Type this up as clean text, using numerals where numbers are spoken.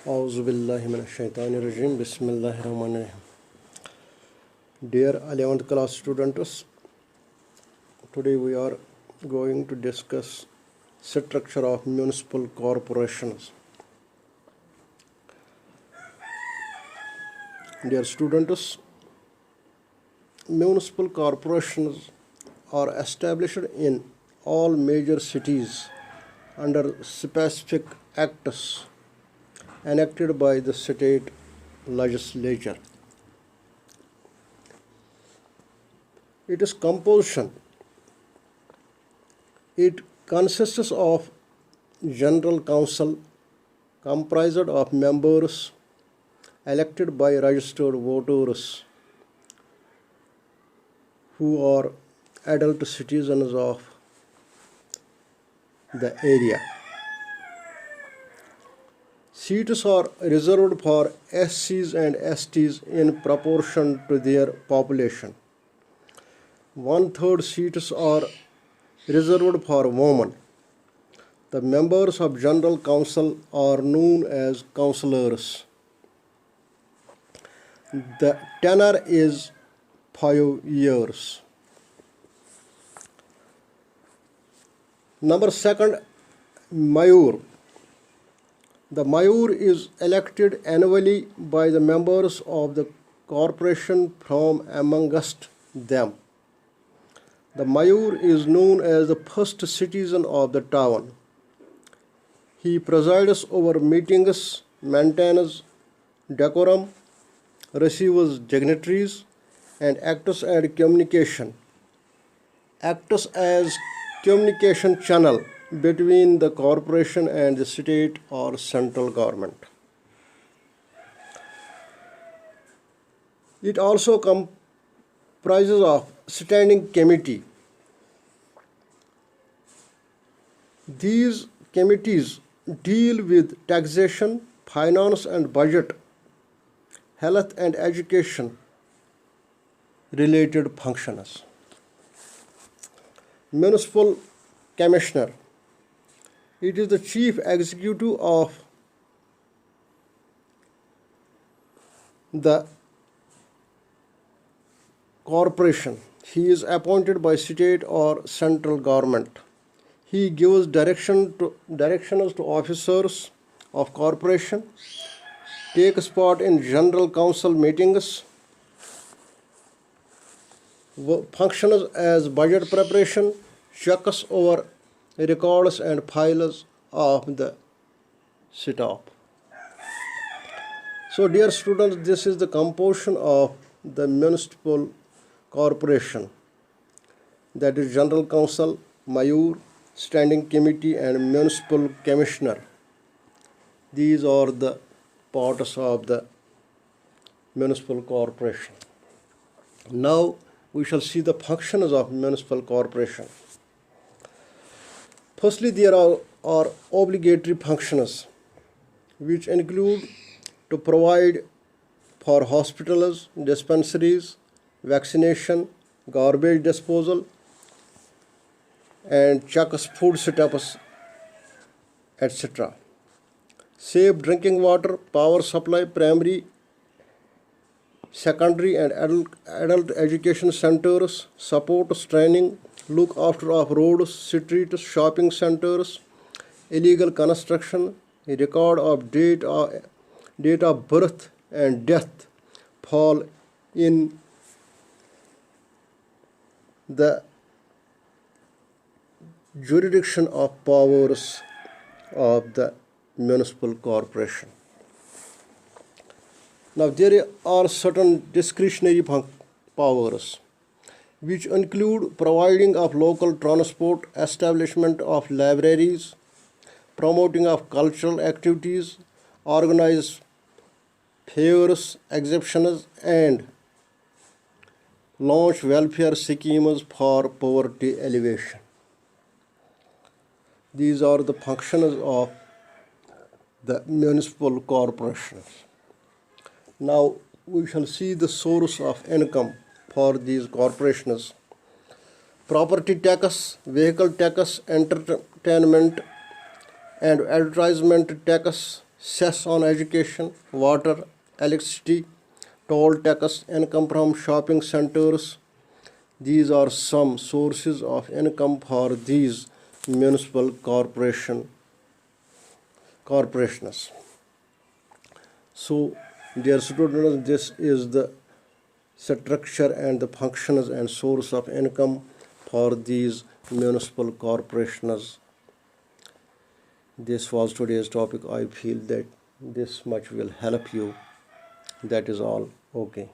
Auzu billahi minash-shaytanir-rajim. Bismillahir-rahmanir-rahim. Dear 11th class students, today we are going to discuss structure of municipal corporations. Dear students, municipal corporations are established in all major cities under specific acts enacted by the state legislature. Its composition: it consists of general council comprised of members elected by registered voters who are adult citizens of the area. Seats are reserved for SCs and STs in proportion to their population. 1/3 seats are reserved for women. The members of General Council are known as councillors. The tenure is 5 years. Number 2, Mayor. The mayor is elected annually by the members of the corporation from amongst them. The mayor is known as the first citizen of the town. He presides over meetings, maintains decorum, receives dignitaries, and acts as communication channel between the corporation and the state or central government. It also comprises of standing committee. These committees deal with taxation, finance and budget, health and education related functions. Municipal Commissioner. It is the chief executive of the corporation. He is appointed by state or central government. He gives directions to officers of corporation, takes part in general council meetings, functions as budget preparation, checks over records and files of the staff. So dear students, this is the composition of the municipal corporation, that is general council, mayor, standing committee and municipal commissioner. These are the parts of the municipal corporation. Now we shall see the functions of municipal corporation. Firstly, there are obligatory functions which include to provide for hospitals, dispensaries, vaccination, garbage disposal, and checks food status, etc. Safe drinking water, power supply, primary, secondary and adult education centers, supports training, look after of roads, streets, shopping centers, illegal construction, record of date of birth and death fall in the jurisdiction of powers of the municipal corporation. Now there are certain discretionary powers which include providing of local transport, establishment of libraries, promoting of cultural activities, organize fairs, exhibitions, and launch welfare schemes for poverty alleviation. These are the functions of the municipal corporations. Now we shall see the source of income for these corporations. Property tax, vehicle tax, entertainment and advertisement tax, cess on education, water, electricity, toll tax, income from shopping centers. These are some sources of income for these municipal corporations. So, dear students, this is the structure and the functions and source of income for these municipal corporations. This was today's topic. I feel that this much will help you. That is all. Okay.